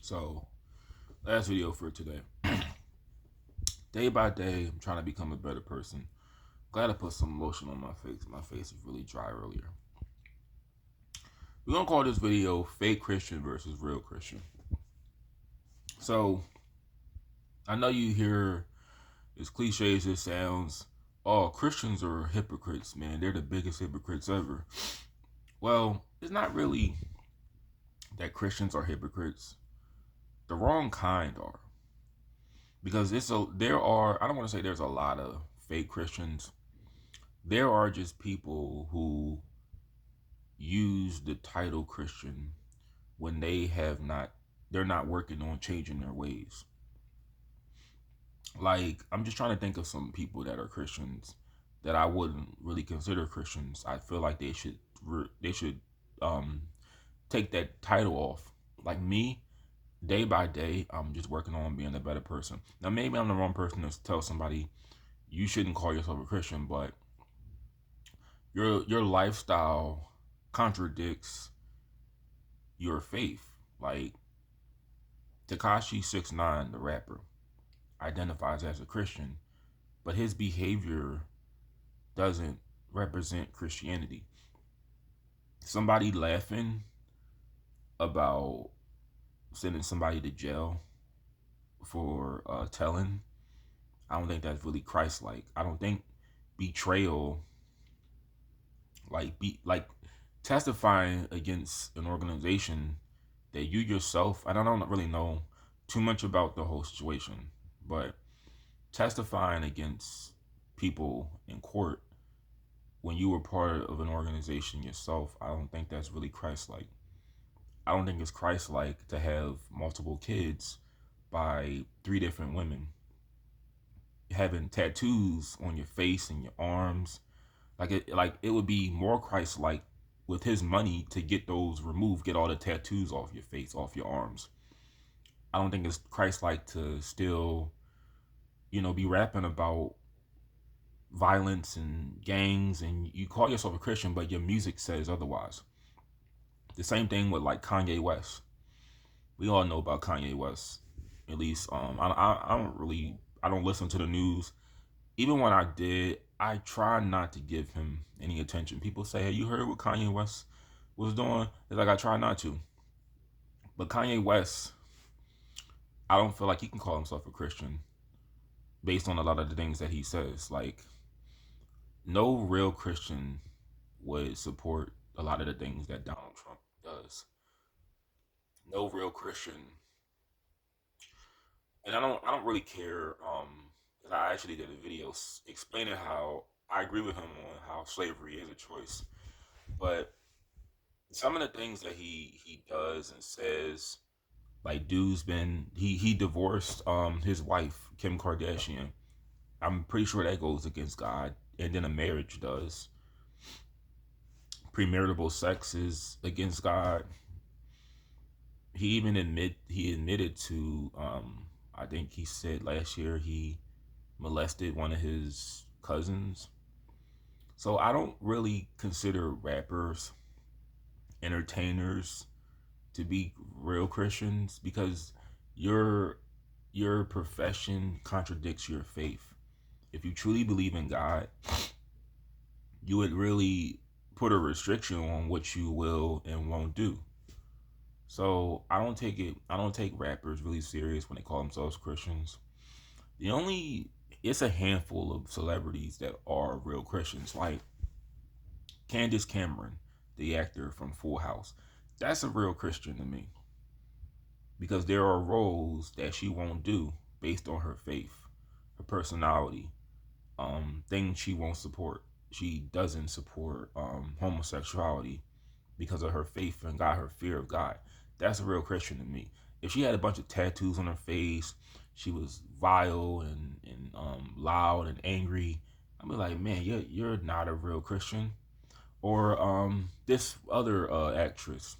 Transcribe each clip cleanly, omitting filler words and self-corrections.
So, last video for today. Day by day, I'm trying to become a better person. Glad I put some lotion on my face. My face was really dry earlier. We're gonna call this video "Fake Christian versus Real Christian." So, I know you hear as cliche as it sounds, oh, Christians are hypocrites, man. They're the biggest hypocrites ever. Well, it's not really that Christians are hypocrites. The wrong kind are. Because there are, I don't want to say there's a lot of fake Christians. There are just people who use the title Christian when they're not working on changing their ways. Like, I'm just trying to think of some people that are Christians that I wouldn't really consider Christians. I feel like they should um take that title off. Like me, day by day, I'm just working on being a better person. Now, maybe I'm the wrong person to tell somebody you shouldn't call yourself a Christian, but your lifestyle contradicts your faith. Like Tekashi 6ix9ine, the rapper, identifies as a Christian, but his behavior doesn't represent Christianity. Somebody laughing about sending somebody to jail for telling, I don't think that's really Christ-like. I don't think betrayal, like testifying against an organization that you yourself, I don't really know too much about the whole situation, but testifying against people in court when you were part of an organization yourself, I don't think that's really Christ-like. I don't think it's Christ-like to have multiple kids by three different women, having tattoos on your face and your arms. Like it would be more Christ-like with his money to get those removed, get all the tattoos off your face, off your arms. I don't think it's Christ-like to still, be rapping about violence and gangs, and you call yourself a Christian, but your music says otherwise. The same thing with like Kanye West. We all know about Kanye West. At least, I don't listen to the news. Even when I did, I try not to give him any attention. People say, "Hey, you heard what Kanye West was doing?" It's like I try not to. But Kanye West, I don't feel like he can call himself a Christian based on a lot of the things that he says. Like, no real Christian would support a lot of the things that Donald Trump does. No real Christian, and I don't really care. 'Cause I actually did a video explaining how I agree with him on how slavery is a choice, but some of the things that he does and says, like dude's been he divorced his wife Kim Kardashian. I'm pretty sure that goes against God, and then a marriage does. Premarital sex is against God. He admitted to I think he said last year he molested one of his cousins. So I don't really consider rappers, entertainers to be real Christians because your your profession contradicts your faith. If you truly believe in God, you would really put a restriction on what you will and won't do. So I don't take rappers really serious when they call themselves Christians. The only It's a handful of celebrities that are real Christians, like Candace Cameron, the actor from Full House. That's a real Christian to me because there are roles that she won't do based on her faith, her personality, things she won't support. She doesn't support homosexuality because of her faith in God, her fear of God. That's a real Christian to me. If she had a bunch of tattoos on her face, she was vile and loud and angry, I'd be like, man, you're not a real Christian. Or this other actress,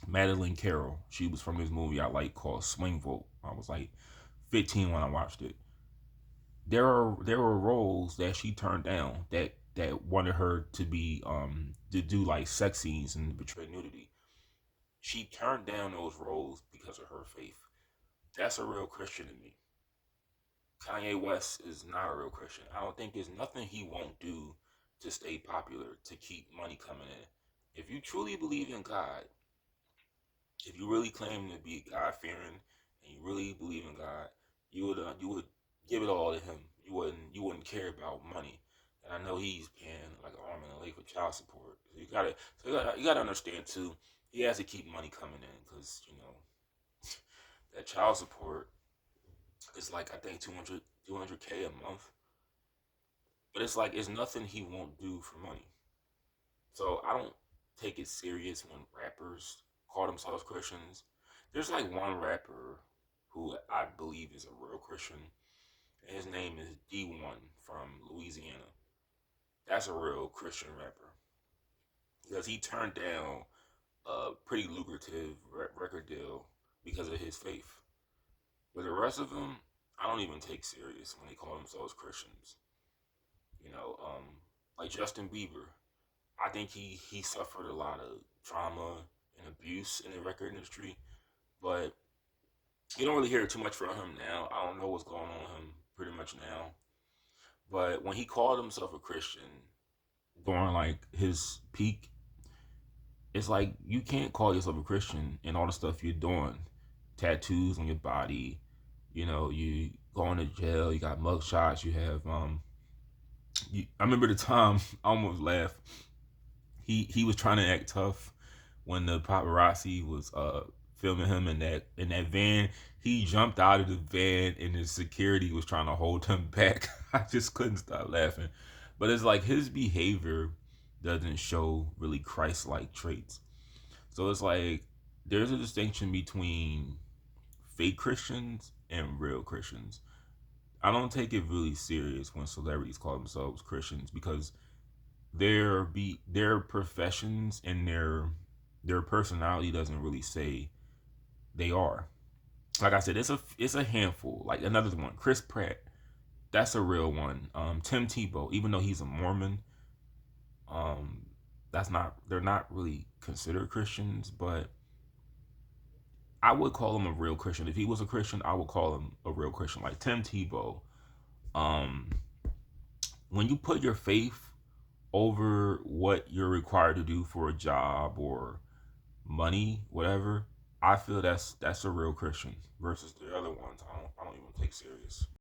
Madeline Carroll. She was from this movie I like called Swing Vote. I was like 15 when I watched it. There were roles that she turned down that wanted her to be to do like sex scenes and portray nudity. She turned down those roles because of her faith. That's a real Christian to me. Kanye West is not a real Christian. I don't think there's nothing he won't do to stay popular, to keep money coming in. If you truly believe in God, if you really claim to be God fearing and you really believe in God, you would give it all to Him. You wouldn't care about money. And I know he's paying like an arm and a leg for child support. So you gotta understand too. He has to keep money coming in because that child support is like I think 200K a month. But it's like it's nothing he won't do for money. So I don't take it serious when rappers call themselves Christians. There's like one rapper who I believe is a real Christian, and his name is D1 from Louisiana. That's a real Christian rapper because he turned down a pretty lucrative record deal because of his faith. But the rest of them, I don't even take serious when they call themselves Christians. You know, like Justin Bieber, I think he suffered a lot of trauma and abuse in the record industry, but you don't really hear too much from him now. I don't know what's going on with him pretty much now. But when he called himself a Christian during like his peak, it's like you can't call yourself a Christian and all the stuff you're doing. Tattoos on your body, you going to jail, you got mug shots, you have I remember the time I almost laughed. He was trying to act tough when the paparazzi was filming him in that van. He jumped out of the van and the security was trying to hold him back. I just couldn't stop laughing. But it's like his behavior doesn't show really Christ-like traits. So it's like there's a distinction between fake Christians and real Christians. I don't take it really serious when celebrities call themselves Christians because their professions and their personality doesn't really say they are. Like I said, it's a handful. Like another one, Chris Pratt, that's a real one. Tim Tebow, even though he's a Mormon, um, that's not they're not really considered Christians, but I would call him a real Christian. If he was a Christian, I would call him a real Christian. Like Tim Tebow, um, when you put your faith over what you're required to do for a job or money, whatever, I feel that's a real Christian versus the other ones I don't even take serious.